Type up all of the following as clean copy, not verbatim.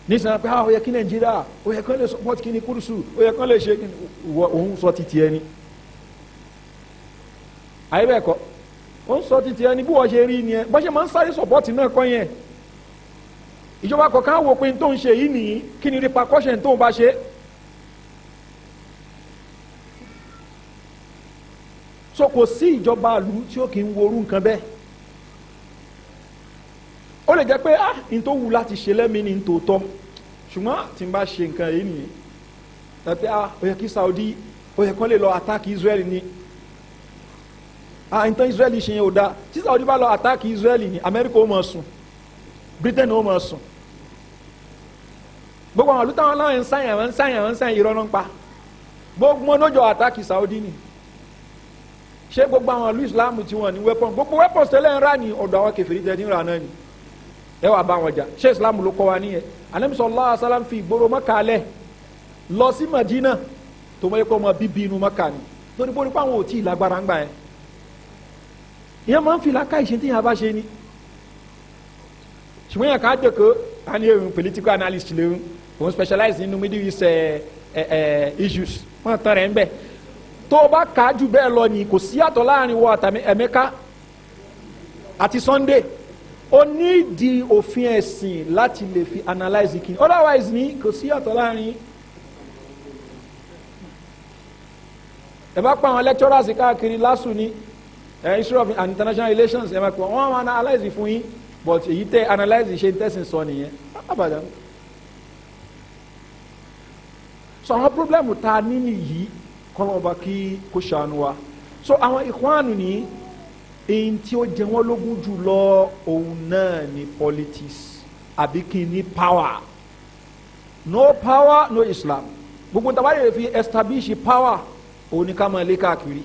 nísìnyí pé ó yẹ kí Nàìjíríà ó yẹ kán lè support kí ni kúrúsù ó yẹ kán lè ṣe kí ni òun sọ títí ẹni àyè bẹ́ẹ̀ kọ́ ó ń sọ títí ẹni bí wọ́n ṣe rí ni ẹ bọ́n ṣe máa ń sáré support náà kọ́ yẹn ìjọba kọ̀ọ̀kan wò pé tó ń ṣe yìí nìyí kí ni repercussion tó ń bá ṣe. so kò sí ìjọba àlù tí ó kì í worú nǹkan bẹ́ẹ̀ ó lè jẹ́ pé n tó wù láti ṣe lẹ́mìí ní tòótọ́ ṣùgbọ́n tí n bá ṣe nǹkan yìí nìyí pé ó yẹ kí Saudi ó yẹ kán lè lọ attack Israel ni nǹkan Israel ṣe yẹn ò dáa tí Saudi bá lọ attack Israel ni America ó máa sùn Britain ó máa sùn gbogbo àwọn àlùtàwọn aláwọ̀ ń sáyàn irọ́ náà ń pa gbogbo wọn lójó attack Saudi ni ṣé gbogbo àwọn ìlú Islam tí wọ́n ní weapon gbogbo weapons tẹ́lẹ̀ ń rà ní ọ̀dọ̀ àwọn kèfèrí tẹ́ ní ra náà ni ẹ wà bá wọn jà ṣé Islam ló kọ́ wa nìyẹn Ànábì sallallahu alaihi wasallam fi ìgboro Mẹ́kà lẹ̀ lọ sí Madina tó mọ̀ yẹ kó ọmọ bíbí inú Mẹ́kà ni torí bó ní pa àwọn ò tí ì lágbára ń gbà yẹn ìyẹn máa ń fi làákà ìṣe tí yẹn bá ṣe ni ṣùgbọ́n yẹn ká jẹ́kọ̀ọ́ a ní èrò political analyst lérò òun specialize nínú Middle East issues wọ́n tán rẹ̀ ń bẹ̀ tó o bá kà á jù bẹ́ẹ̀ lọ ni kò sí àtọ̀ láàrin wọ àtàmì Emeka àti Sunday ó ní di òfin ẹ̀sìn láti lè fi analyse kí otherwise ni kò sí àtọ̀ láàrin. ẹ bá pa àwọn lecturers káàkiri lásù ní Institute of International Relations ẹ máa pọ̀ wọ́n máa analyse fún yín but èyí tẹ́ analyse ṣe ń tẹ̀sìn sọ nìyẹn àbàdàn. so àwọn problem tá a ní nìyí kọ́nà ọba kí kó ṣàánú wa so àwọn Ikwani ní èyí tí ó jẹ wọ́n lógún jù lọ òun náà ní politics àbí kí ní power no power no Islam gbogbo tàbá lè fi establish power òun ní ká máa lé káàkiri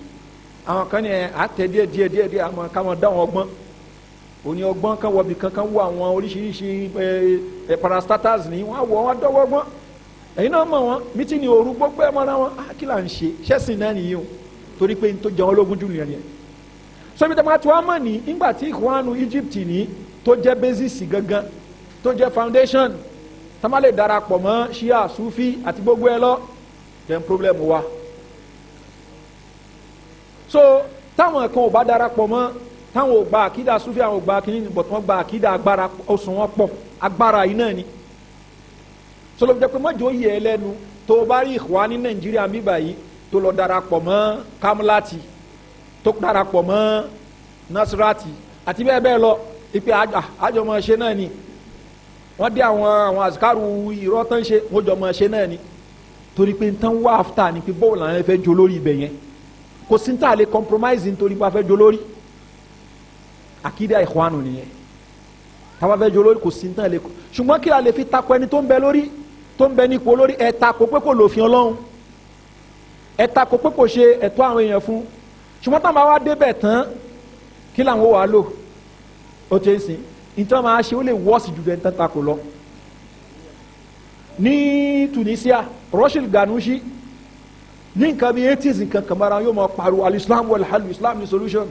àwọn kan ní àtẹ díẹ̀ àwọn ká máa dá wọn ọgbọ́n òní ọgbọ́n kan wọ̀bì kankan wọ àwọn oríṣiríṣi parastatals ní wọ́n wọ̀ wọ́n dọ́wọ́ gbọ́n ẹ̀yin náà mọ̀ wọ́n mítìnì òru gbogbo ẹ̀ mọ́ra wọn kí là ń ṣe ṣẹ́sìn náà nìyí o torí pé n tó jẹ́ wọn lógún jù nìyẹn yẹn so ibi tí wọ́n ti wá mọ̀ ní nígbà tí Ikhwanu Egypt ní tó jẹ́ basis gangan tó jẹ́ foundation tá má lè darapọ̀ mọ́ Shia Sufi àti gbogbo ẹ lọ then problem wà so táwọn kan ò bá darapọ̀ mọ́ táwọn ò gba àkídà Sufi àwọn ò gba kínní but wọ́n gba àkídà agbára oṣù wọn pọ̀ agbára yìí náà ni sọlọ jẹ́ pé mọ́jọ́ yẹ ẹ lẹ́nu tó o bá rí Ikhwani ní Nàìjíríà mi báyìí tó lọ darapọ̀ mọ́ Kamlati tó darapọ̀ mọ́ Nasrati àti bẹ́ẹ̀ bẹ́ẹ̀ lọ ipe àjọmọ̀ ṣe náà ni wọ́n dé àwọn azikaru irọ́ tán ṣe wọ́n jọmọ̀ ṣe náà ni torí pé tán wá after ni pé bọ́ọ̀lù àwọn fẹ́ jó lórí ibẹ̀ yẹn kò sí ní tà lè compromise nítorí pé a fẹ́ jó lórí àkídà Ikhwanu nìyẹn táwa fẹ́ jó lórí kò sí ní tà lè ṣùgbọ́n kí a lè fi takò ẹni tó ń bẹ lórí tó ń bẹ nípò lórí ẹ takò pé kò lòfin Ọlọ́run ẹ takò pé kò ṣe ẹ̀tọ́ àwọn èèyàn fún ṣùgbọ́n táwọn wá débẹ̀ tán kí làwọn wà lò ó ti ń sìn nítorí máa ṣe ó lè wọ́ọ̀sì jù dẹ́ntàn takò lọ. ní Tunisia Rashid Ghannouchi ní nǹkan bíi 80s nǹkan kàmára yóò máa pariwo al-Islam wal-hal Islam ni solution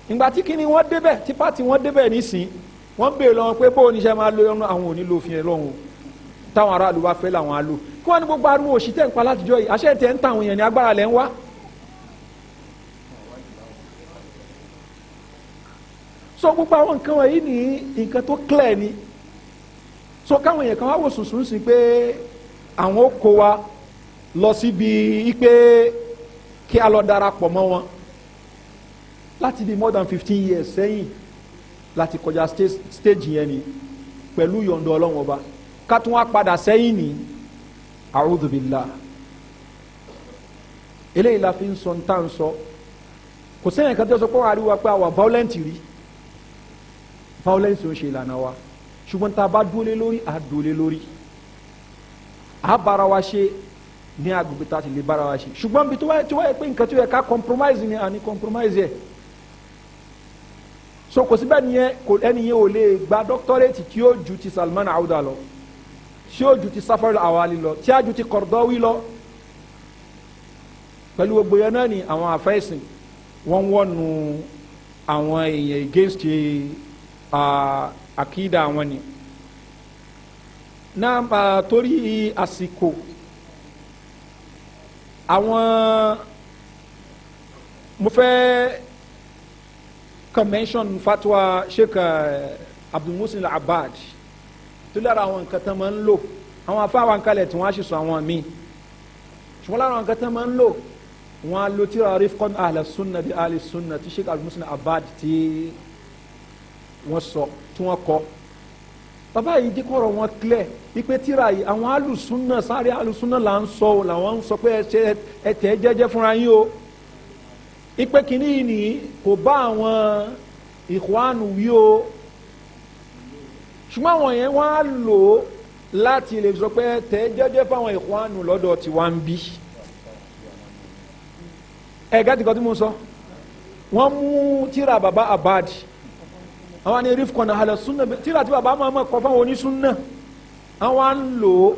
ìgbà tí kíni wọ́n débẹ̀ tí pàtì wọ́n débẹ̀ nísìn wọ́n béèrè lọ́wọ́ pé bóun níṣẹ́ máa lo ẹnu àwọn òní lòfin ẹ̀ lọ́hùn táwọn aráàlú bá fẹ́ làwọn á lò kí wọ́n ní gbogbo ariwo òṣì tẹ̀ ń pa látijọ́ yìí àṣẹ tẹ̀ ń ta àwọn èèyàn ní agbára lẹ́ ń wá. so gbogbo àwọn nǹkan wọ̀nyí ní nǹkan tó clear ni so káwọn èèyàn kan wá wò sùnsùn sí pé àwọn ó kó wa lọ síbi pé kí a lọ darapọ̀ mọ́ wọn láti bí more than 15 years sẹ́yìn láti kọjá stage yẹn ni pẹ̀lú yọ̀ǹda Ọlọ́run ọba ká tún wá padà sẹ́yìn ní a'udhu billah eléyìí la fi ń sọ ntá ń sọ kò sẹ́yìn kan tó sọ pé wọ́n àríwá pé àwa violent rí violence ò ń ṣe ìlànà wa ṣùgbọ́n tá a bá dúólé lórí a dúólé lórí a bára wa ṣe ní agbègbè tá a ti lè bára wa ṣe ṣùgbọ́n bí tó wáyé pé nǹkan tó yẹ ká compromise ni a ní compromise yẹ so kò síbẹ̀ nìyẹn ẹni yẹn ò lè gba doctorate tí ó ju ti Salman Auda lọ tí ó ju ti Safar Awali lọ tí a ju ti Qaradawi lọ pẹ̀lú gbogbo yẹn náà ni àwọn àfẹ́sìn wọ́n wọ́nu àwọn èèyàn against akida àwọn ni náà torí àsìkò àwọn mo fẹ́ convention fatwa Sheikh Abdul Abbad tó lára àwọn nǹkan tán máa ń lò àwọn afáwọn kalẹ̀ tí wọ́n á ṣe sọ àwọn míì ṣùgbọ́n lára àwọn nǹkan tán máa ń lò wọ́n á lo tíra rifqan ahla sunna bi ahli sunna tí Sheikh Abdul Abbad tí wọ́n sọ tí wọ́n kọ́ bàbá yìí jẹ́ kọ́rọ̀ wọn clear wípé tíra yìí àwọn alùsùnà sáré alùsùnà là ń sọ ọ́ làwọn ń sọ pé ẹ tẹ̀ jẹ́jẹ́ fúnra yín o ipe kìíní yìí ni kò bá àwọn ìkwánu wí o ṣùgbọ́n àwọn yẹn wọ́n á lò ó láti lè sọ pé tẹ̀ jẹ́jẹ́ fáwọn ìkwánu lọ́dọ̀ tí wọ́n ń bí ẹ̀ gàtí kan tí mo sọ wọ́n mú tíra bàbá Abad àwọn ni rifqan ahla sunna tíra tí bàbá máa kọ fáwọn onísúnà àwọn à ń lò ó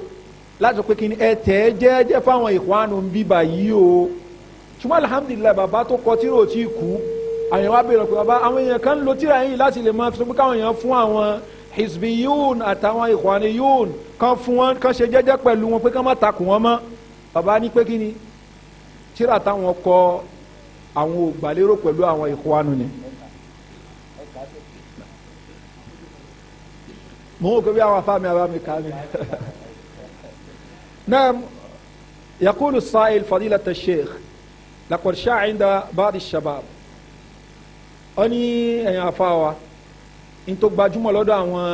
láti sọ pé kí ni ẹ tẹ̀ jẹ́jẹ́ fáwọn ìkwánu ń bí báyìí o ṣùgbọ́n alhamdulilayi bàbá tó kọ tíra ò tí kú àyàn wá bèèrè pé bàbá àwọn èèyàn kan ń lo tíra yìí láti lè máa fi sọ pé káwọn èèyàn fún àwọn hizbiyun àtàwọn ikhwaniyun kan fún wọn kan ṣe jẹ́jẹ́ pẹ̀lú wọn pé kán má takò wọn mọ́ bàbá ní pé kí ni tíra táwọn kọ àwọn ò gbàlérò pẹ̀lú àwọn ikhwanu ni. mo ń kó bí àwọn afáàmì àbámi kàmi. naam yaqulu as-sa'il fadilata ash-shaykh laqad sha'a 'inda ba'd ash-shabab ó ní ẹ̀yin afáwa in tó gbajúmọ̀ lọ́dọ̀ àwọn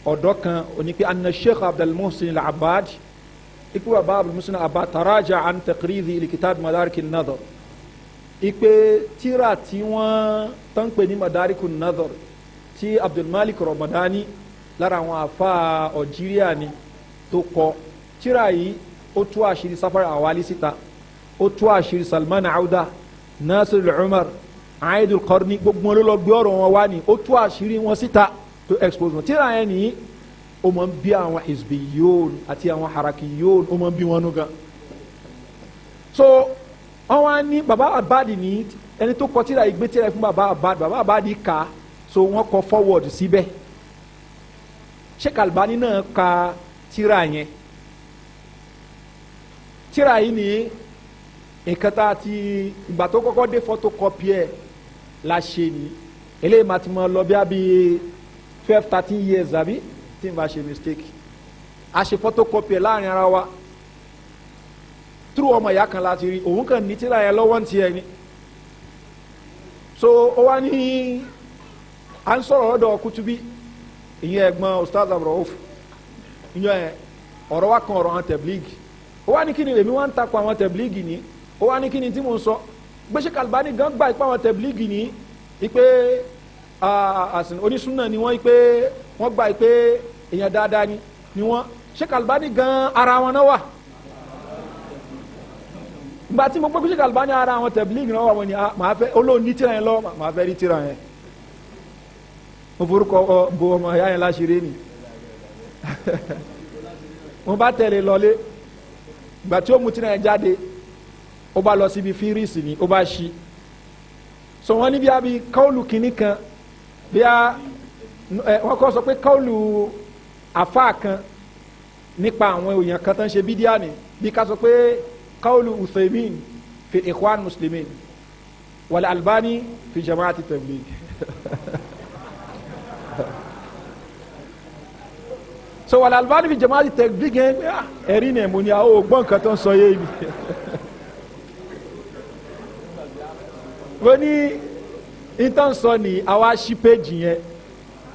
ọ̀dọ́ kan ó ní pé anna sheikh abdulmuhsin al-abbad ikú bàbá abdulmuhsin al-abbad taraja an taqridi li kitab madarik an-nadar ipe tíra tí wọ́n tán pè ní madarik an-nadar tí abdulmalik ramadani lára àwọn afa algeria ni tó kọ tíra yìí ó tú àṣírí safar awali síta ó tú àṣírí salman auda nasir al-umar aidul qarni gbogbo wọn ló lọ gbé ọ̀rọ̀ wọn wá ní ó tú àṣírí wọn síta tó expose wọn tíra yẹn ní ó máa ń bí àwọn hizbiyun àti àwọn harakiyun ó máa ń bí wọn nú gan so wọn wá ní baba abadi ní ẹni tó kọ tíra yìí gbé tíra yìí fún baba abadi kà so wọn kọ forward síbẹ̀ Sheikh Albani náà ka tíra yẹn tíra yìí ní nǹkan tá a ti ìgbà tó kọ́kọ́ dé photocopy ẹ̀ la ṣe ni eléyìí máa ti mọ lọ bí i 12-13 years àbí tí n bá ṣe mistake a ṣe photocopy ẹ̀ láàrin ara wa through ọmọ ìyá kan láti rí òun kàn ní tíra yẹn lọ́wọ́ ní tiẹ̀ ni so ó wá ní à ń sọ̀rọ̀ lọ́dọ̀ Kutubi ìyẹn ẹ̀gbọ́n Ustadh Abdulrauf ìyẹn ọ̀rọ̀ wa kan ọ̀rọ̀ àwọn tẹ̀blígì ó wá ní kí ni èmi wá ń takò àwọn tẹ̀blígì ni ó wá ní kí ni tí mo ń sọ gbèsè Albani gan gba ipa àwọn tẹ̀blígì ní ipe àsìn onísúnà ni wọ́n ipe wọ́n gba ipe èèyàn dáadáa ni wọ́n Sheikh Albani gan ara wọn náà wà ìgbà tí mo gbé Sheikh Albani ara àwọn tẹ̀blígì náà wà wọ́n ni màá fẹ́ olóhùn ní tíra yẹn lọ màá fẹ́ rí tíra yẹn mo forúkọ bo ọmọ ìyá yẹn láṣìírí ni mo bá tẹ̀lé lọlé ìgbà tí ó mu tíra yẹn jáde ó bá lọ síbi fírìsì ni ó bá ṣí so wọ́n ní bí a bí káwùlù kìíní kan bí a wọ́n kọ́ sọ pé káwùlù àfáà kan nípa àwọn èèyàn kan tó ń ṣe bídíà ni bí ká sọ pé káwùlù Uthaymin fi ikhwan muslimin wal Albani fi jama'ati tabligh so wal Albani fi jama'ati tabligh ẹ̀rí ni mo ní àwọn ògbọ́n kan tó ń sọ yé ibi wọ́n ní intan sọ ní àwa ṣí péjì yẹn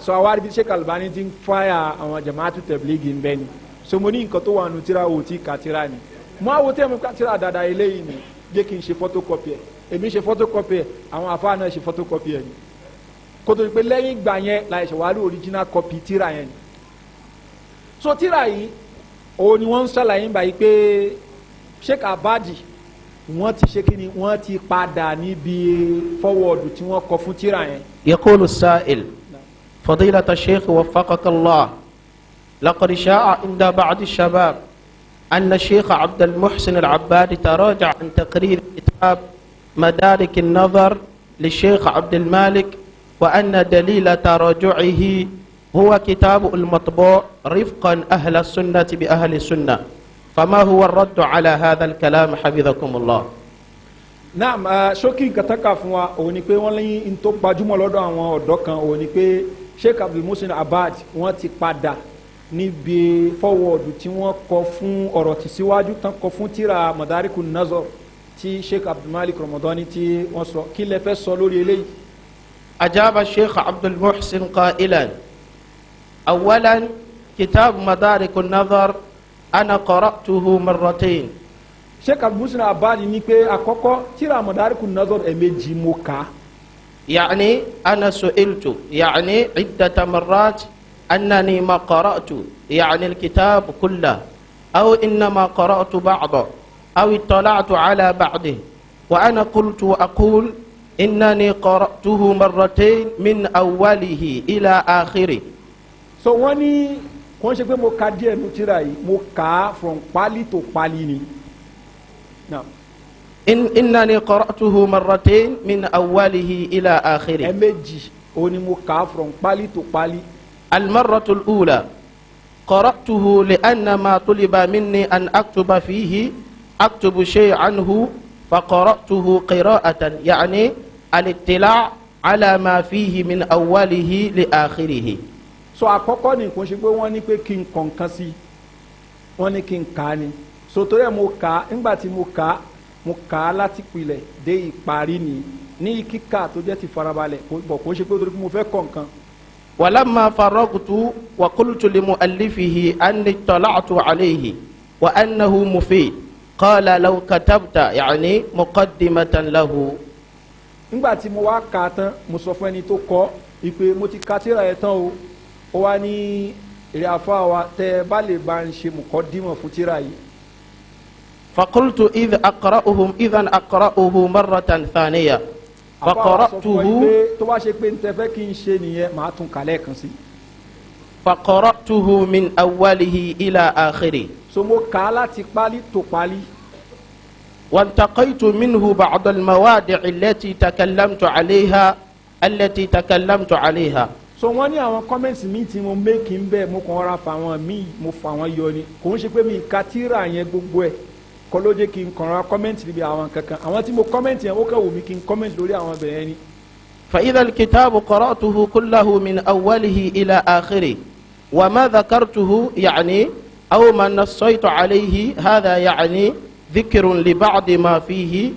so àwa rí bí Sheikh Albani ti ń fáyà àwọn jama'atu tabligh ń bẹ́ ni so mo ní nǹkan tó wà nù tíra wò tí ka tíra ni mo àwọn tẹ́ mo ká tíra dáadáa eléyìí ni jẹ́ kí n ṣe photocopy ẹ̀ èmi ṣe photocopy ẹ̀ àwọn afáà náà ṣe photocopy ẹ̀ ni kótó pé lẹ́yìn ìgbà yẹn la ṣe wàá rí original copy tíra yẹn ni so tíra yìí òun ni wọ́n ń ṣàlàyé báyìí pé Sheikh Abadi wọ́n ti ṣe kíni wọ́n ti padà níbi forward tí wọ́n kọ fún tíra yẹn. يقول السائل فضيلة الشيخ وفقك الله لقد شاع عند بعض الشباب أن الشيخ عبد المحسن العبادي تراجع عن تقرير كتاب مدارك النظر للشيخ عبد المالك وأن دليل تراجعه هو كتاب المطبوع رفقا أهل السنة بأهل السنة، فما هو الرد على هذا الكلام حفظكم الله؟ naam ṣókí nǹkan tán kà fún wa òun ni pé wọ́n lẹ́yìn tó gbajúmọ̀ lọ́dọ̀ àwọn ọ̀dọ́ kan òun ni pé Sheikh Abdul Abad wọ́n ti padà níbi fọwọ́ọ̀dù tí wọ́n kọ fún ọ̀rọ̀ tí síwájú tán kọ fún tíra Madarikun Nazar tí Sheikh Abdul Malik Ramadani tí wọ́n sọ kí lẹ fẹ́ sọ lórí eléyìí. أجاب الشيخ عبد المحسن قائلا: أولا كتاب مدارك النظر أنا قرأته مرتين. Sheikh Abdul Abad ní pé àkọ́kọ́ tíra Madarikun Nazar ẹ̀ẹ̀mejì mo kà. يعني أنا سئلت يعني عدة مرات أنني ما قرأت يعني الكتاب كله أو إنما قرأت بعضه أو اطلعت على بعضه، وأنا قلت وأقول إنني قرأته مرتين من أوله إلى آخره. So wọ́n ní kò ń ṣe pé mo ka díẹ̀ nu tíra yìí mo kà á from pali to pali ni. إنني قرأته مرتين من أوله إلى آخره. ẹ̀ẹ̀mejì òun ni mo kà á from pali to pali. المرة الأولى قرأته لأن ما طلب مني أن أكتب فيه أكتب شيء عنه فقرأته قراءة يعني الاطلاع على ما فيه من أوله لآخره. So àkọ́kọ́ ni kò ń ṣe pé wọ́n ní pé kí n kọ̀ǹkan sí wọ́n ní kí n kà á ni so torí ẹ̀ mo kà á nígbà tí mo kà á láti pilẹ̀ dé ìparí ni ní kíkà tó jẹ́ ti farabalẹ̀ bọ̀ kò ń ṣe pé torí mo fẹ́ kọ̀ǹkan. ولما فرغت وقلت لمؤلفه أني اطلعت عليه وأنه مفيد قال لو كتبت يعني مقدمة له. nígbà tí mo wá kà á tán mo sọ fún ẹni tó kọ ìpè mo ti ka tírà ẹ̀ tán o ó wá ní èrè àfa wa tẹ bá lè bá ń ṣe muqaddimah fún tírà yìí. فقلت إذ أقرأهم إذا أقرأه مرة ثانية فقرأته. tó bá ṣe pé n tẹ fẹ́ kí n ṣe nìyẹn màá tún kà lẹ́ẹ̀kan sí. فقرأته من أوله إلى آخره. so mo kà á láti pálí tó pálí. وانتقيت منه بعض المواضع التي تكلمت عليها. so wọ́n ní àwọn comments mi tí mo make ń bẹ́ẹ̀ mo kàn ra fa àwọn míì mo fa àwọn yọ ni kò ń ṣe pé mi ka tírà yẹn gbogbo ẹ̀ kọ́ ló jẹ́ kí n kàn ra comment níbi àwọn kankan àwọn tí mo comment yẹn ó kàn wù mí kí n comment lórí àwọn bẹ̀rẹ̀ ni. فإذا الكتاب قرأته كله من أوله إلى آخره وما ذكرته يعني أو ما نصيت عليه هذا يعني ذكر لبعض ما فيه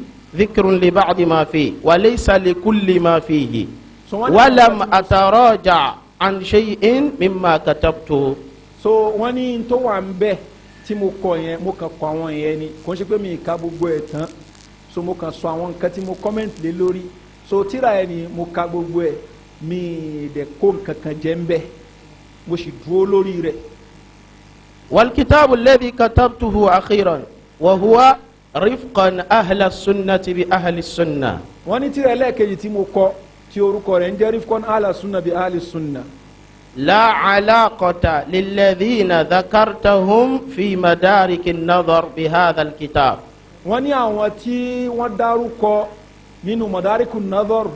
وليس لكل ما فيه ولم أتراجع عن شيء مما كتبته. so wọ́n ní tó wà ń bẹ̀ tí mo kọ yẹn mo kàn kọ àwọn yẹn ni kò ń ṣe pé mi ka gbogbo ẹ̀ tán so mo kàn sọ àwọn nǹkan tí mo comment lé lórí so tíra yẹn ni mo ka gbogbo ẹ̀ mi dẹ̀ kó nǹkan kan jẹ́ ń bẹ̀ mo sì dúró lórí rẹ̀. والكتاب الذي كتبته أخيرا وهو رفقا أهل السنة بأهل السنة. wọ́n ní tíra ẹlẹ́ẹ̀kejì tí mo kọ tí orúkọ rẹ̀ ń jẹ́ rifqan ahla sunna bi ahli sunna. لا علاقة للذين ذكرتهم في مدارك النظر بهذا الكتاب. wọ́n ní àwọn tí wọ́n dárúkọ nínú Madarikun Nazar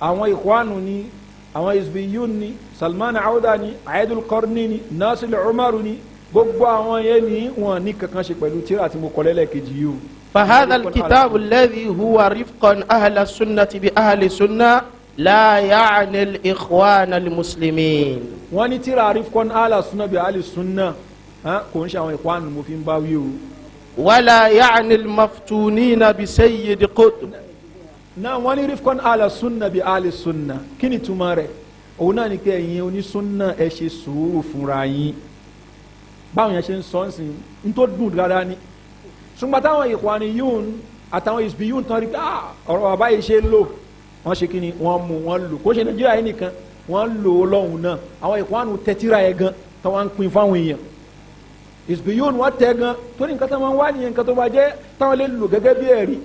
àwọn Ikwanu ni àwọn Hizbiyun ni Salman Auda ni Aidul Qarni ni Nasir Umaru ni gbogbo àwọn yẹn ni wọ́n ní kankan ṣe pẹ̀lú tíra tí mo kọ lẹ́lẹ́kejì yìí o. فهذا الكتاب الذي هو رفقا أهل السنة بأهل السنة لا يعني الإخوان المسلمين. wọ́n ní tíra rifqan ahla sunna bi ahli sunna kò ń ṣe àwọn Ikhwan mo fi ń bá wí o. ولا يعني المفتونين بسيد قطب. náà wọ́n ní rifqan ahla sunna bi ahli sunna kí ni túmọ̀ rẹ̀ òun náà ni pé ẹ̀yin onísúnà ẹ ṣe sùúrù fúnra yín báwọn yẹn ṣe ń sọ ń sìn ń tó dùn dáadáa ni ṣùgbọ́n táwọn Ikhwaniyun àtàwọn Hizbiyun tán rí pé ọ̀rọ̀ bàbá yìí ṣe lò wọ́n ṣe kí ni wọ́n mú wọ́n lò kó ṣe Nàìjíríà yìí nìkan wọ́n lò ó lọ́hùn náà àwọn Ikhwanu tẹ́tíra yẹn gan táwọn ń pín fáwọn èèyàn Hizbiyun wọ́n tẹ́ gan tó ní nǹkan tó máa ń wá nìyẹn nǹkan tó bá jẹ́ táwọn lè lò gẹ́gẹ́ bí ẹ̀rí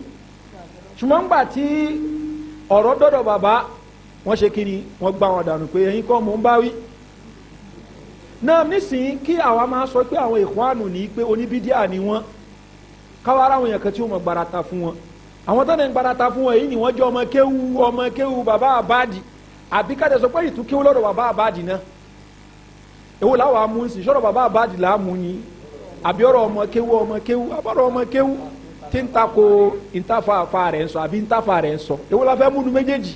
ṣùgbọ́n ńgbà tí ọ̀rọ̀ dọ́dọ̀ bàbá wọ́n ṣe kí ni wọ́n gbá wọn dànù pé ẹ̀yin kọ́ mò ń bá wí. náà nísìnyí kí àwa máa sọ pé àwọn Ikhwanu ní pé oníbídíà ni wọ́n káwa ara àwọn èèyàn kan tí ó mọ̀ gbarata fún wọn àwọn tó ní gbarata fún wọn èyí ni wọ́n jẹ́ ọmọ kéwu bàbá àbáàdì àbí ká tẹ̀ sọ pé ìtú kéwu lọ́dọ̀ bàbá àbáàdì náà èwo làwọn amú sí sọ̀rọ̀ bàbá àbáàdì làámú ni àbí ọ̀rọ̀ ọmọ kéwú àbọ̀rọ̀ ọmọ kéwú tí ń tako ìntàfà rẹ̀ ń sọ àbí ìntàfà rẹ̀ ń sọ èwo la fẹ́ múnu méjèèjì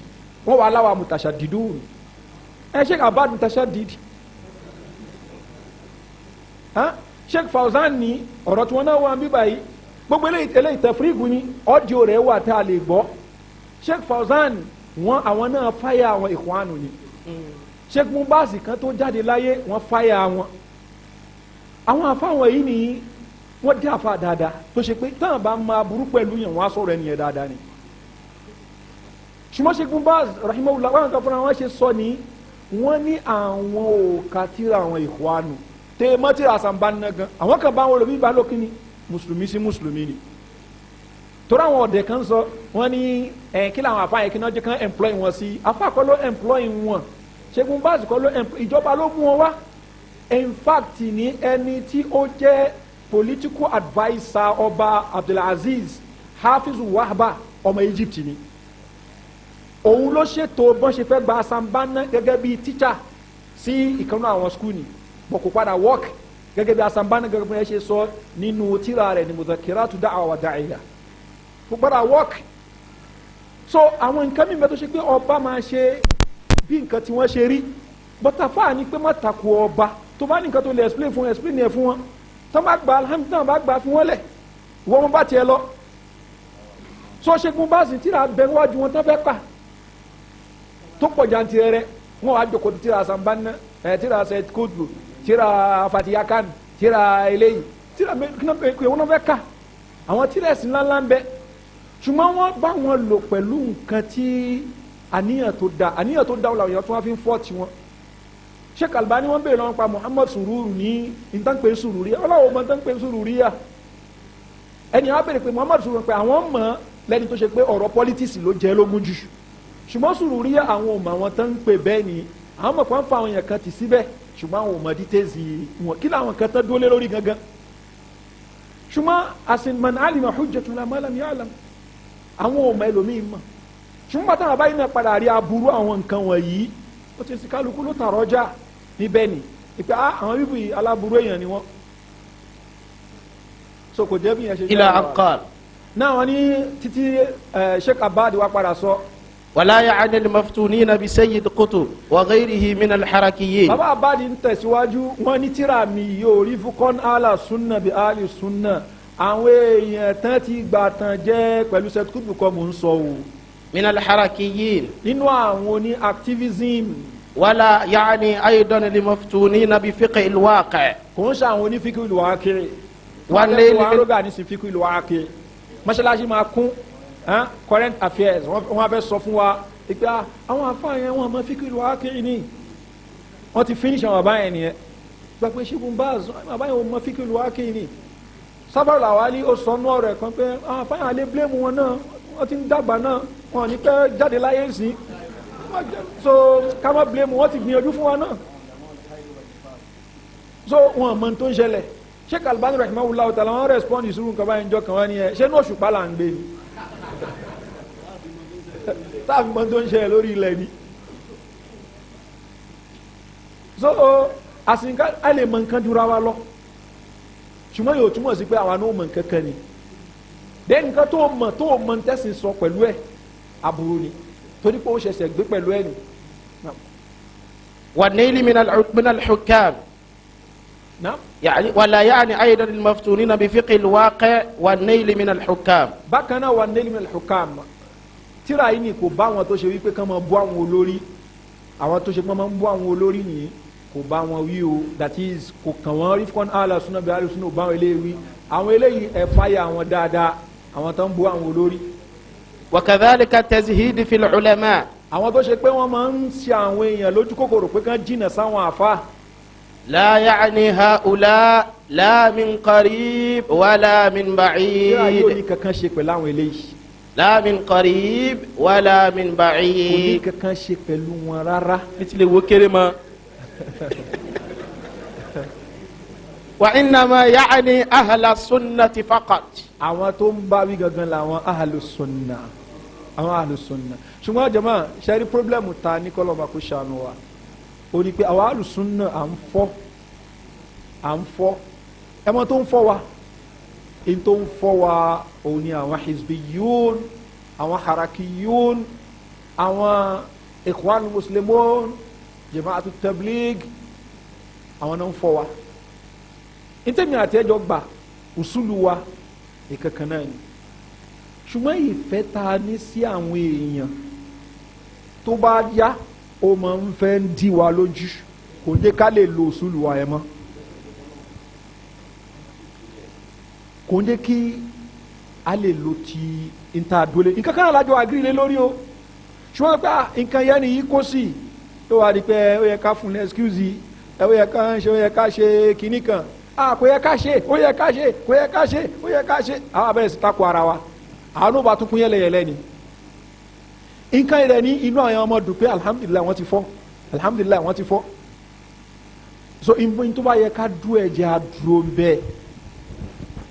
wọ́n wà láwa mutashadidun Sheikh Abad mutashadid Sheikh Fawzan ní ọ̀rọ̀ tí wọ́n náà wà ń bí báyìí gbogbo eléyìí tẹ̀frígù ni ọ́díò rẹ̀ wà tá a lè gbọ́ Sheikh Fawzan wọn àwọn náà fáyà àwọn Ikhwanu ni Sheikh Mubasi kan tó jáde láyé wọn fáyà wọn àwọn afáwọn yìí ni wọ́n dé àfa dáadáa tó ṣe pé táwọn bá máa burú pẹ̀lú yẹn wọ́n á sọ̀rọ̀ ẹnìyẹn dáadáa ni ṣùgbọ́n Sheikh Mubasi rahimahullah wọn kan fúnra wọn ṣe sọ ní wọ́n ní àwọn òkà tíra àwọn Ikhwanu tẹ mọ́tìrì àsàmbánná gan àwọn kan bá wọn lòmí bá lókè ni mùsùlùmí sí mùsùlùmí ni torí àwọn ọ̀dẹ̀ kan sọ wọ́n ní kí làwọn àfa yẹn kí náà jẹ́ kán employ wọn sí afa kọ́ ló employ wọn Sheikh Mubasi kọ́ ló ìjọba ló mú wọn wá in fact ní ẹni tí ó jẹ́ political adviser ọba Abdulaziz Hafiz Wahba ọmọ Egypt ni òun ló ṣètò bọ́n ṣe fẹ́ gba àsàmbánná gẹ́gẹ́ bí teacher sí ìkànnì àwọn school ni bọ̀ kò padà work gẹ́gẹ́ bí àsàmbánná gẹ́gẹ́ bí wọ́n ṣe sọ nínú tírà rẹ̀ ní Mudhakiratu Da'wa wa Da'iya kò padà work so àwọn nǹkan mímẹ́ tó ṣe pé ọba máa ṣe bí nǹkan tí wọ́n ṣe rí bọ́tàfà ni pé má takò ọba tó bá ní nǹkan tó lè explain yẹn fún wọn tó bá gba alhamdulilayi bá gba fún wọn lẹ̀ wọ́n mú bá tiẹ̀ lọ so Sheikh Mubasi tírà bẹ wájú wọn tó fẹ́ pa tó pọ̀ jantirẹrẹ wọn wá jókòó tírà àsàmbánná tírà sẹ́t kóòtù tírà fatiyakan tírà eléyìí tírà wọn fẹ́ ká àwọn tírà ẹ̀sìn ńláńlá ń bẹ ṣùgbọ́n wọ́n bá wọn lò pẹ̀lú nǹkan tí àníyàn tó da wọn làwọn èèyàn tó wá fi ń fọ́ tiwọn Sheikh Albani wọ́n bèèrè lọ́wọ́ pa Muhammad Sururu ní ìtànpé Sururiya ọlọ́wọ́ ọmọ ìtànpé Sururiya ẹni wọ́n bèèrè pé Muhammad Sururu pé àwọn mọ̀ lẹ́ni tó ṣe pé ọ̀rọ̀ politics ló jẹ́ lógún jù ṣùgbọ́n Sururiya àwọn ò mọ̀ àwọn tó ń pè bẹ́ẹ̀ ni àwọn mọ̀ kàn fa àwọn èèyàn kan tì síbẹ̀ ṣùgbọ́n àwọn ò mọ̀ details wọn kí làwọn kan tó dólé lórí gangan ṣùgbọ́n man alima hujjatun ala ma lam ya'lam àwọn ò mọ̀ ẹlòmíì mọ̀ ṣùgbọ́n bàtà àbáyé náà padà rí aburú àwọn nǹkan wọ̀nyí ó ti sì kálukú ló tààrọ́jà níbẹ̀ ni ìpè àwọn bíbí aláburú èèyàn ni wọ́n so kò jẹ́ bí yẹn ṣe jẹ́ ila aqal náà wọ́n ní títí Sheikh Abad wa padà sọ. ولا يعني المفتونين بسيد قطب وغيره من الحركيين. bàbá Abad ń tẹ̀síwájú wọn ní tíra mi yóò rí fúkọ́n àlà sunna bí àlì sunna àwọn èèyàn tán ti gbà tán jẹ́ pẹ̀lú sẹ́kútù kọ́ mò ń sọ o. من الحركيين. nínú àwọn oní activism. ولا يعني أيضا المفتونين بفقه الواقع. kò ń ṣe àwọn oní fíkì ìlú wákìrì. wọ́n lé ní. wọ́n á rọ́gà ní sí fíkì ìlú wákìrì. mọ́ṣáláṣí máa kún current affairs wọ́n fẹ́ sọ fún wa pé àwọn afáàyàn wọn máa fíkì ìlú wákìrì ni wọ́n ti finish àwọn àbáyẹn nìyẹn gba pé ṣígun báàzù àbáyẹn wọn máa fíkì ìlú wákìrì ni Sábàrù Làwálí ó sọ nú ọ̀rọ̀ kan pé àwọn afáàyàn alẹ́ blame wọn náà wọ́n ti ń dàgbà náà wọn ní pẹ́ jáde láyé sí so ká má blame wọn ti gbìyànjú fún wa náà so wọn mọ tó ń ṣẹlẹ̀ Sheikh Albani rahimahullah ta'ala wọn respond ìṣúrù nǹkan báyìí njọ kan wá nìyẹn ṣé ní òṣùpá là ń gbé ni táàbí mọ tó ń ṣẹlẹ̀ lórí ilẹ̀ ni so àsìnká a lè mọ nǹkan jura wa lọ ṣùgbọ́n yóò túmọ̀ sí pé àwa náà mọ nǹkan kan ni dé nǹkan tó mọ ń tẹ̀sí sọ pẹ̀lú ẹ̀ aburú ni torí pé ó ṣẹ̀ṣẹ̀ gbé pẹ̀lú ẹ̀ ni. والنيل من الحكام. نعم. يعني ولا يعني أيضا المفتونين بفقه الواقع والنيل من الحكام. bákan náà والنيل من الحكام tíra yìí ni kò bá àwọn tó ṣe wípé kán máa bú àwọn olórí àwọn tó ṣe pé máa ń bú àwọn olórí nìyí kò bá wọn wí o that is kò kàn wọ́n rí fún àlà súná bí àlà súná ò bá wọn eléyìí wí àwọn eléyìí ẹ̀ fáyà àwọn dáadáa àwọn tó ń bú àwọn olórí. وكذلك التزهيد في العلماء. àwọn tó ṣe pé wọ́n máa ń ṣe àwọn èèyàn lójú kòkòrò pé kán jìnnà sáwọn àfa. لا يعني هؤلاء لا من قريب ولا من بعيد. tíra yóò ní kankan ṣe pẹ̀lú àwọn eléyìí. لا من قريب ولا من بعيد. kò ní kankan ṣe pẹ̀lú wọn rárá. nítorí wo kéré mọ́. وإنما يعني أهل السنة فقط. àwọn tó ń bá wí gangan làwọn ahlu sunna àwọn ahlu sunna ṣùgbọ́n jama ṣẹ́rí pírọ́blẹ́mù ta ní kọ́lọ́mà kó ṣàánú wa ó ní pé àwọn ahlu sunna à ń fọ́ à ń fọ́ ẹmọ tó ń fọ́ wa in tó ń fọ́ wa òun ni àwọn hizbiyun àwọn harakiyun àwọn ikhwan muslimun jama'atu tabligh àwọn náà ń fọ́ wa ìtẹ̀mí àti ẹjọ́ gbà usulu wa ìkankan náà ni ṣùgbọ́n ìfẹ́ ta ní sí àwọn èèyàn tó bá yá ó máa ń fẹ́ ń dí wa lójú kò ń jẹ́ ká lè lo usulu wa ẹ̀ mọ́ kò ń jẹ́ kí a lè lo ti ìta àdúlé nǹkan kan náà lájọ àgírílẹ̀ lórí o ṣùgbọ́n pé nǹkan yẹn ni yìí kó sí tó wà ní pé ó yẹ ká fún un excuse ó yẹ ká ṣe kinní kan kò yẹ ká ṣe ó yẹ ká ṣe kò yẹ ká ṣe ó yẹ ká ṣe àwọn abẹ́rẹ́ sí takò ara wa àwọn ló bá tún kún yẹlẹyẹlẹ ni nǹkan rẹ̀ ní inú àwọn ọmọ dùn pé alhamdulilayi wọ́n ti fọ́ alhamdulilayi wọ́n ti fọ́ so ìmọ̀ tó bá yẹ ká dú ẹ̀jẹ̀ àdúró bẹ́ẹ̀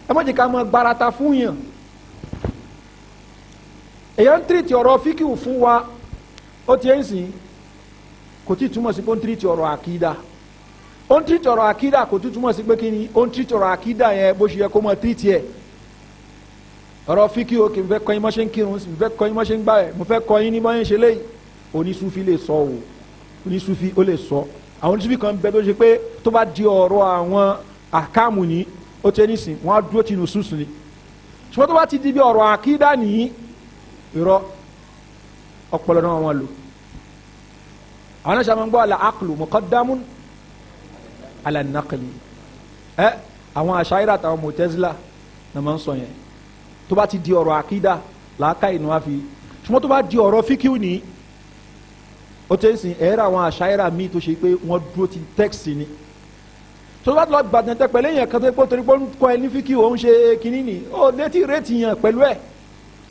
ẹ má jẹ́ ká mọ gbarata fún yàn èyàn ń tìrìtì ọ̀rọ̀ fíkìwù fún wa ó ti ń sìn kò tí túmọ̀ sí pé ó ń tìrìtì ọ̀rọ̀ àkídà ó ń tìrìtì ọ̀rọ̀ àkídà kò tí túmọ̀ sí pé kí ni ó ń tìrìtì ọ̀rọ̀ àkídà yẹn bó ṣe yẹ kó mọ tìrìtì ẹ̀ ọ̀rọ̀ fíkìwù kì í fẹ́ kọ́ yín mọ́ ṣe ń kírun sí fẹ́ kọ́ yín mọ́ ṣe ń gbà ẹ̀ mo fẹ́ kọ́ yín ní bọ́ yín ṣe léyìí onísúfì lè sọ o onísúfì ó lè sọ àwọn onísúfì kan bẹ tó ṣe pé tó bá di ọ̀rọ̀ àwọn àkàmù ní ó tẹ́ nísìn wọ́n á dúró tìǹù sùsù ni ṣùgbọ́n tó bá ti di bí ọ̀rọ̀ àkídà nìyí irọ́ ọpọlọ náà wọn lò àwọn aṣáájú máa ń gbọ́ àlà aqlu muqaddamun àlà naqli àwọn àṣàyíra àtàwọn mọ̀tẹ́sílà náà máa ń sọ yẹn tó bá ti di ọ̀rọ̀ àkídà làákà inú wa fi ṣùgbọ́n tó bá di ọ̀rọ̀ fíkíù ní ó tẹ́ sìn ẹ̀rọ àwọn àṣàyíra míì tó ṣe pé wọ́n dúró ti tẹ́kìsì ni tó bá lọ gbàdúrà pẹ̀lú èèyàn kan tó pé torí pé ó ń kọ́ ẹ ní fíkíù ó ń ṣe kínní ni ó létí rétí yàn pẹ̀lú ẹ̀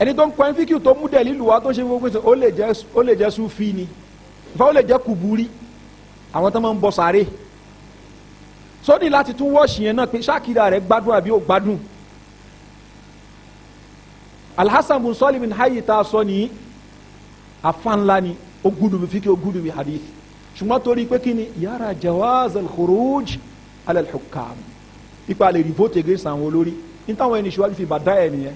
ẹni tó ń kọ́ ẹ ní fíkíù tó mú dẹ̀ lílu wa tó ṣe gbogbo ṣe ó lè jẹ́ sufi ni ìfẹ́ ó lè jẹ́ kùbúrí àwọn tó máa ń bọ sàárè sóní láti tún wọ́ọ̀ṣì yẹn náà pé ṣáàkìdá rẹ̀ gbádùn àbí ó gbádùn alhassan bin sọ́ọ̀lì bin hayi tá a sọ ní afánlá ni ó gúdù bí fíkíù ó gúdù bí hadith ṣùgbọ́n torí pé kí ni yàrá jawaz al-khuruj ala al-hukam ipa lè vote against àwọn olórí nítawọn ẹni ṣíwájú fi bàdá ẹ nìyẹn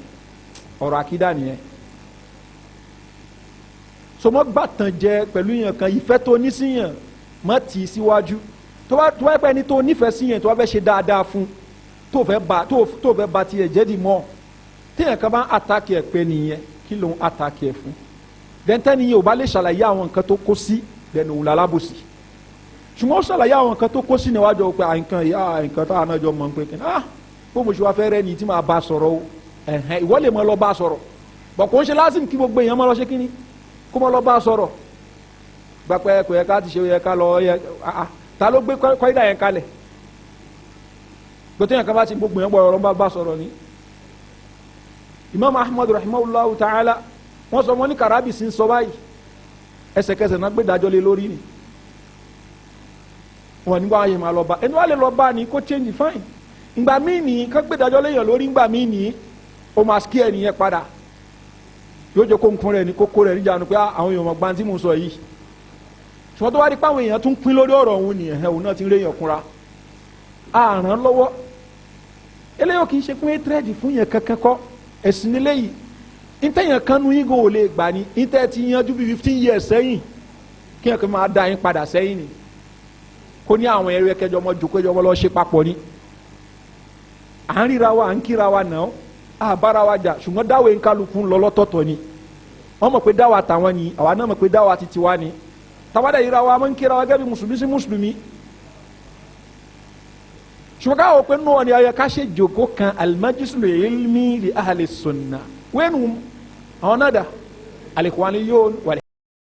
ọ̀rọ̀ àkídà nìyẹn sọmọ gbàtàn jẹ pẹ̀lú yẹn kan ìfẹ́ tó ní síyàn má tì í síwájú tó bá pẹ́ ni tó nífẹ̀ẹ́ síyàn tó bá fẹ́ ṣe dáadáa fún tó fẹ́ ba tiẹ̀ jẹ́ di mọ́ téèyàn kan bá ń àtàkì ẹ̀ pé nìyẹn kí ló ń àtàkì ẹ̀ fún dẹ́ntẹ́ni yìí ò bá lè ṣàlàyé àwọn nǹkan tó kó sí dẹnu òun lálábòsí ṣùgbọ́n ó ṣàlàyé àwọn nǹkan tó kó sí níwájú pé nǹkan tá a náà jọ mọ̀ ń pé kí náà bó mo ṣe wá fẹ́ rẹ́ ni tí máa bá sọ̀rọ̀ o ìwọ lè mọ lọ bá sọ̀rọ̀ bọ̀ kò ń ṣe lásìkò kí gbogbo èèyàn mọ lọ ṣe kí ni kó mọ lọ bá sọ̀rọ̀ gbapẹ́ kò yẹ ká ti ṣe yẹ ká lọ yẹ ta ló gbé kọ́ídà yẹn kalẹ̀ gbọ́tẹ́ yẹn ká bá ti gbogbo yẹn gbọ́ ọ̀rọ̀ bá sọ̀rọ̀ ni Imam Ahmad rahimahullahu ta'ala wọ́n sọ wọ́n ní karabi sí ń sọ báyìí ẹsẹ̀kẹsẹ̀ náà gbé dájọ́ lé lórí ni wọn nígbà ayé máa lọ bá ẹni wàá lè lọ bá ni kó change fine ìgbà míì ní ká gbé dájọ́ léèyàn lórí ìgbà míì ní o máa skí ẹ nìyẹn padà yóò jẹ́ kó nkún rẹ̀ ní kókó rẹ̀ níjànú pé àwọn èèyàn ọgbà tí mo sọ yìí ṣùgbọ́n tó wá rí pé àwọn èèyàn tún pín lórí ọ̀rọ̀ òun nìyẹn òun náà ti ń réyàn kúnra àràn lọ́wọ́ eléyìí kì í ṣe pín tírẹ́dì fún yẹn kankan kọ́ ẹ̀sìn eléyìí ìtẹ̀yàn kan nu yín ò lè gbà ní ìtẹ̀ ti yanjú bí 15 years sẹ́yìn kí yẹn kí máa da yín padà sẹ́yìn ni kó ní àwọn ẹ̀rọ ẹ̀kẹjọ ọmọ jòkó ẹjọ ọmọ lọ ṣe papọ̀ ni à ń ríra wa à ń kíra wa náà à bára wa jà ṣùgbọ́n dáwọ̀ nkálukú ń lọ lọ́tọ̀ọ̀tọ̀ ni wọ́n mọ̀ pé dáwọ̀ àtàwọn ni àwa náà mọ̀ pé dáwọ̀ àti tiwa ni tàwádà yíra wa máa ń kíra wa gẹ́gẹ́ bí mùsùlùmí sí mùsùlùmí ṣùgbọ́n káwọ́ pé nù ni ayọ̀ ká ṣe jòkó kan al-majlisul ilmi li ahli sunnah wẹ́nu àwọn náà dà al-Ikhwaniyun wal